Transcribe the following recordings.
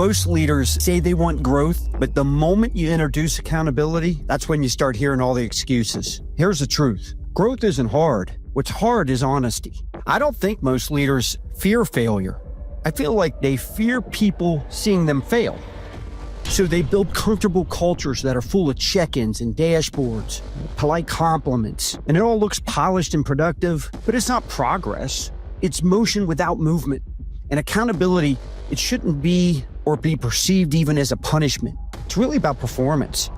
Most leaders say they want growth, but the moment you introduce accountability, that's when you start hearing all the excuses. Here's the truth. Growth isn't hard. What's hard is honesty. I don't think most leaders fear failure. I feel like they fear people seeing them fail. So they build comfortable cultures that are full of check-ins and dashboards, polite compliments, and it all looks polished and productive, but it's not progress. It's motion without movement. And accountability, it shouldn't be or be perceived even as a punishment. It's really about performance.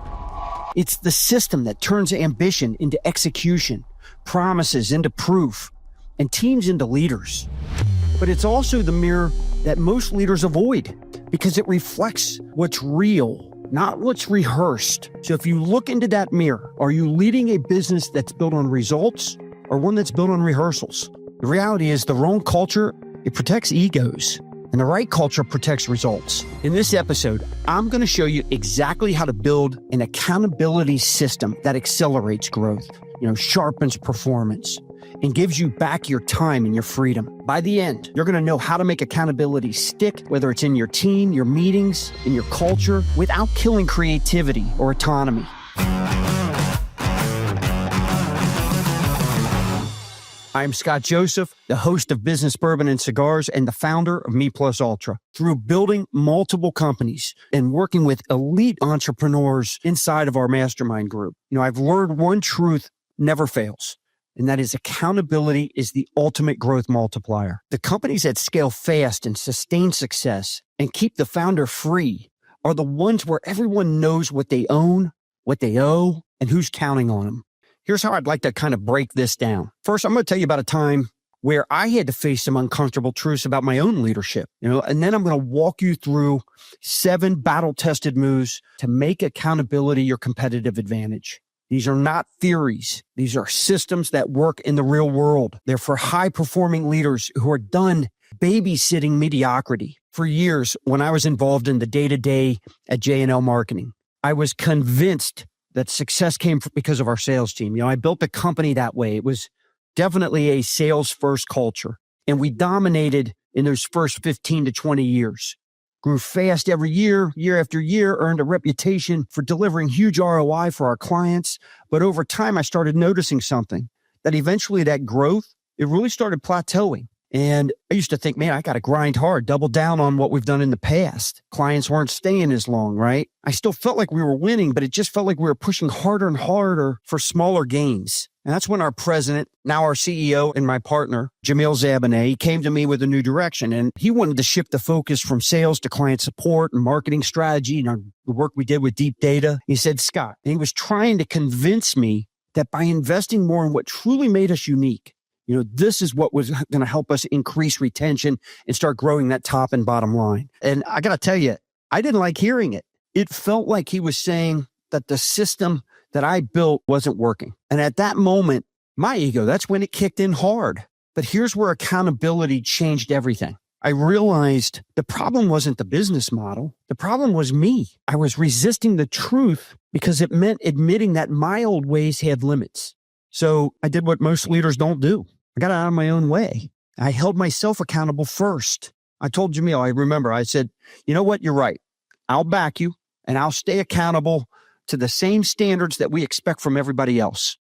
It's the system that turns ambition into execution, promises into proof, and teams into leaders. But it's also the mirror that most leaders avoid because it reflects what's real, not what's rehearsed. So if you look into that mirror, are you leading a business that's built on results or one that's built on rehearsals? The reality is the wrong culture, it protects egos, and the right culture protects results. In this episode, I'm going to show you exactly how to build an accountability system that accelerates growth, sharpens performance, and gives you back your time and your freedom. By the end, you're going to know how to make accountability stick, whether it's in your team, your meetings, in your culture, without killing creativity or autonomy. I'm Scott Joseph, the host of Business Bourbon and Cigars and the founder of Me Plus Ultra. Through building multiple companies and working with elite entrepreneurs inside of our mastermind group, I've learned one truth never fails. And that is accountability is the ultimate growth multiplier. The companies that scale fast and sustain success and keep the founder free are the ones where everyone knows what they own, what they owe, and who's counting on them. Here's how I'd like to kind of break this down. First, I'm going to tell you about a time where I had to face some uncomfortable truths about my own leadership, and then I'm going to walk you through 7 battle-tested moves to make accountability your competitive advantage. These are not theories. These are systems that work in the real world. They're for high-performing leaders who are done babysitting mediocrity. For years, when I was involved in the day-to-day at J&L Marketing, I was convinced that success came because of our sales team. I built the company that way. It was definitely a sales-first culture, and we dominated in those first 15 to 20 years. Grew fast every year, year after year, earned a reputation for delivering huge ROI for our clients. But over time, I started noticing something, that eventually that growth, it really started plateauing. And I used to think, man, I got to grind hard, double down on what we've done in the past. Clients weren't staying as long, right? I still felt like we were winning, but it just felt like we were pushing harder and harder for smaller gains. And that's when our president, now our CEO and my partner, Jamil Zabaneh, came to me with a new direction. And he wanted to shift the focus from sales to client support and marketing strategy and the work we did with deep data. He said, Scott, and he was trying to convince me that by investing more in what truly made us unique, this is what was going to help us increase retention and start growing that top and bottom line. And I got to tell you, I didn't like hearing it. It felt like he was saying that the system that I built wasn't working. And at that moment, my ego, that's when it kicked in hard. But here's where accountability changed everything. I realized the problem wasn't the business model. The problem was me. I was resisting the truth because it meant admitting that my old ways had limits. So I did what most leaders don't do. I got out of my own way. I held myself accountable first. I told Jamil, I said, you know what? You're right. I'll back you and I'll stay accountable to the same standards that we expect from everybody else.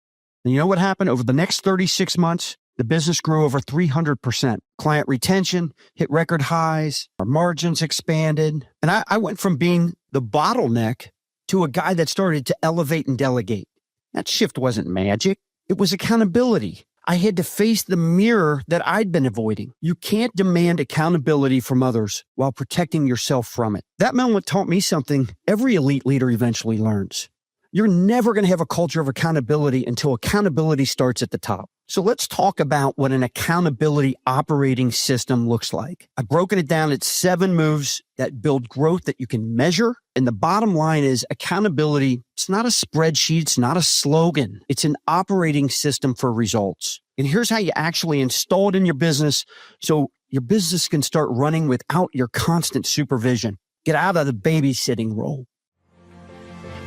And you know what happened? Over the next 36 months, the business grew over 300%. Client retention hit record highs. Our margins expanded. And I went from being the bottleneck to a guy that started to elevate and delegate. That shift wasn't magic. It was accountability. I had to face the mirror that I'd been avoiding. You can't demand accountability from others while protecting yourself from it. That moment taught me something every elite leader eventually learns. You're never going to have a culture of accountability until accountability starts at the top. So let's talk about what an accountability operating system looks like. I've broken it down at 7 moves that build growth that you can measure. And the bottom line is accountability. It's not a spreadsheet. It's not a slogan. It's an operating system for results. And here's how you actually install it in your business so your business can start running without your constant supervision. Get out of the babysitting role.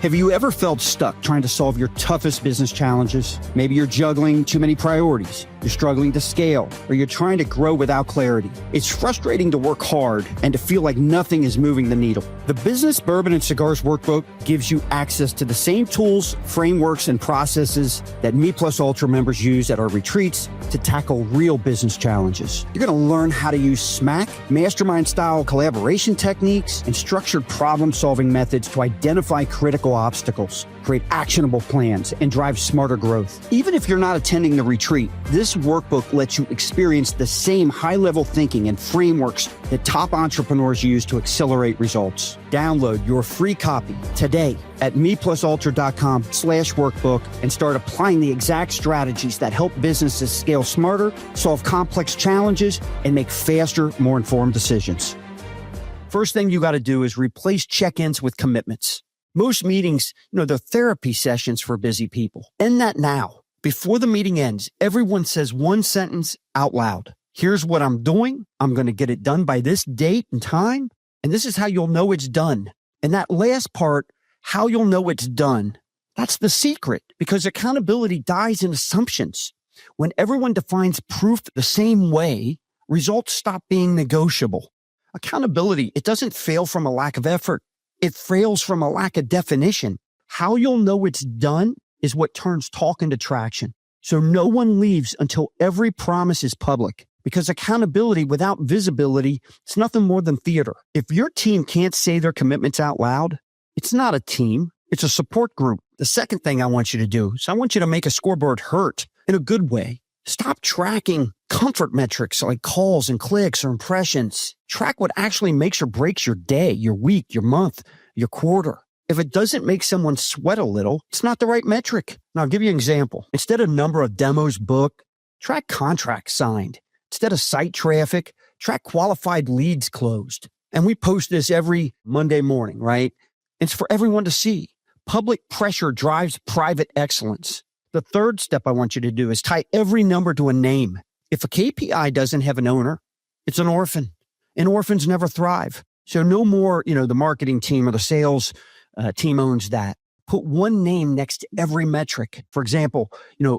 Have you ever felt stuck trying to solve your toughest business challenges? Maybe you're juggling too many priorities, you're struggling to scale, or you're trying to grow without clarity. It's frustrating to work hard and to feel like nothing is moving the needle. The Business, Bourbon, and Cigars Workbook gives you access to the same tools, frameworks, and processes that Me Plus Ultra members use at our retreats to tackle real business challenges. You're going to learn how to use SMAC, mastermind-style collaboration techniques, and structured problem-solving methods to identify critical obstacles, create actionable plans, and drive smarter growth. Even if you're not attending the retreat, this workbook lets you experience the same high-level thinking and frameworks that top entrepreneurs use to accelerate results. Download your free copy today at meplusultra.com/workbook and start applying the exact strategies that help businesses scale smarter, solve complex challenges, and make faster, more informed decisions. First thing you got to do is replace check-ins with commitments. Most meetings, they're therapy sessions for busy people. End that now. Before the meeting ends, everyone says one sentence out loud. Here's what I'm doing. I'm going to get it done by this date and time. And this is how you'll know it's done. And that last part, how you'll know it's done, that's the secret, because accountability dies in assumptions. When everyone defines proof the same way, results stop being negotiable. Accountability, it doesn't fail from a lack of effort. It fails from a lack of definition. How you'll know it's done is what turns talk into traction. So no one leaves until every promise is public, because accountability without visibility, it's nothing more than theater. If your team can't say their commitments out loud, it's not a team, it's a support group. The second thing I want you to do is I want you to make a scoreboard hurt in a good way. Stop tracking comfort metrics like calls and clicks or impressions. Track what actually makes or breaks your day, your week, your month, your quarter. If it doesn't make someone sweat a little, it's not the right metric. Now, I'll give you an example. Instead of number of demos booked, track contracts signed. Instead of site traffic, track qualified leads closed. And we post this every Monday morning, right? It's for everyone to see. Public pressure drives private excellence. The third step I want you to do is tie every number to a name. If a KPI doesn't have an owner, it's an orphan. And orphans never thrive. So no more, the marketing team or the sales team owns that. Put one name next to every metric. For example,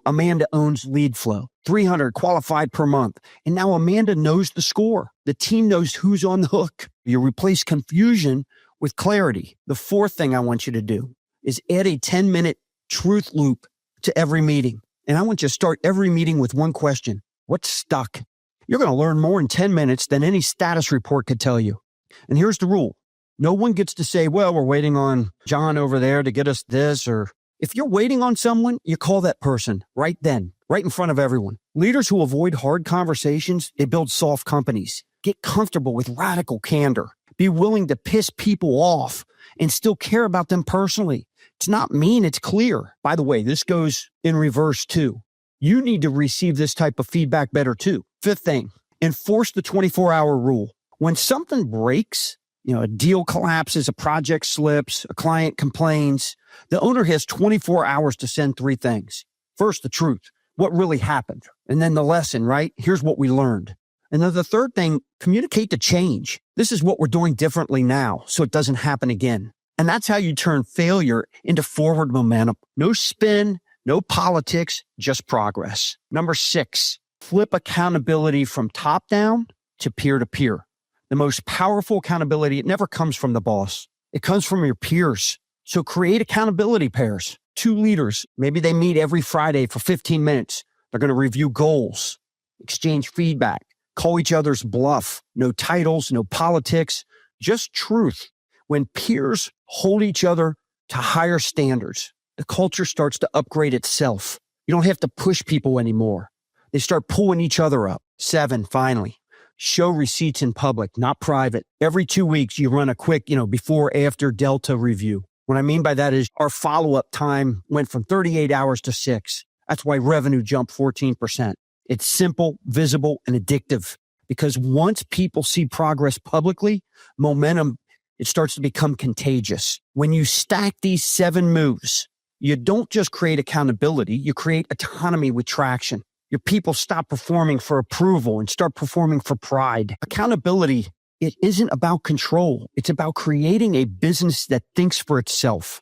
Amanda owns lead flow, 300 qualified per month. And now Amanda knows the score. The team knows who's on the hook. You replace confusion with clarity. The fourth thing I want you to do is add a 10-minute truth loop to every meeting. And I want you to start every meeting with one question. What's stuck? You're going to learn more in 10 minutes than any status report could tell you. And here's the rule. No one gets to say, well, we're waiting on John over there to get us this. Or if you're waiting on someone, you call that person right then, right in front of everyone. Leaders who avoid hard conversations, they build soft companies. Get comfortable with radical candor. Be willing to piss people off and still care about them personally. It's not mean, it's clear. By the way, this goes in reverse too. You need to receive this type of feedback better too. Fifth thing, enforce the 24-hour rule. When something breaks, a deal collapses, a project slips, a client complains, the owner has 24 hours to send three things. First, the truth, what really happened. And then the lesson, right? Here's what we learned. And then the third thing, communicate the change. This is what we're doing differently now, so it doesn't happen again. And that's how you turn failure into forward momentum. No spin, no politics, just progress. Number 6, flip accountability from top down to peer to peer. The most powerful accountability, it never comes from the boss. It comes from your peers. So create accountability pairs. 2 leaders, maybe they meet every Friday for 15 minutes. They're going to review goals, exchange feedback, call each other's bluff. No titles, no politics, just truth. When peers hold each other to higher standards, the culture starts to upgrade itself. You don't have to push people anymore. They start pulling each other up. 7, finally, show receipts in public, not private. Every 2 weeks, you run a quick, before, after Delta review. What I mean by that is our follow-up time went from 38 hours to 6. That's why revenue jumped 14%. It's simple, visible, and addictive, because once people see progress publicly, momentum, it starts to become contagious. When you stack these 7 moves, you don't just create accountability, you create autonomy with traction. Your people stop performing for approval and start performing for pride. Accountability, it isn't about control. It's about creating a business that thinks for itself.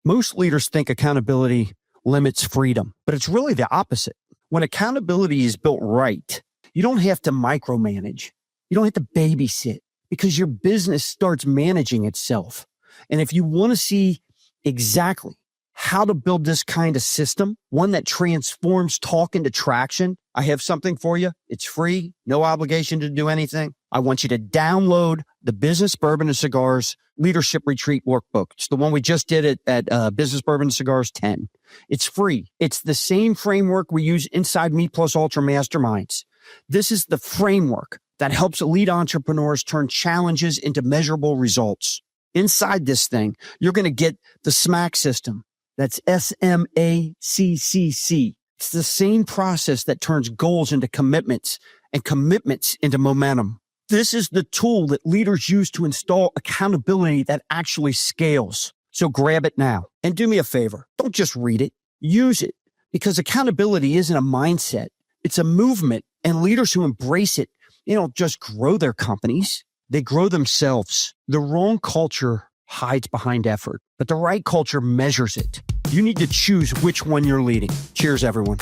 Most leaders think accountability limits freedom, but it's really the opposite. When accountability is built right, you don't have to micromanage. You don't have to babysit because your business starts managing itself. And if you want to see exactly how to build this kind of system, one that transforms talk into traction, I have something for you. It's free, no obligation to do anything. I want you to download the Business Bourbon and Cigars Leadership Retreat Workbook. It's the one we just did at Business Bourbon and Cigars 10. It's free. It's the same framework we use inside Me Plus Ultra Masterminds. This is the framework that helps elite entrepreneurs turn challenges into measurable results. Inside this thing, you're going to get the SMACC system. That's SMACCC. It's the same process that turns goals into commitments and commitments into momentum. This is the tool that leaders use to install accountability that actually scales. So grab it now and do me a favor. Don't just read it. Use it, because accountability isn't a mindset. It's a movement, and leaders who embrace it, don't just grow their companies. They grow themselves. The wrong culture hides behind effort, but the right culture measures it. You need to choose which one you're leading. Cheers, everyone.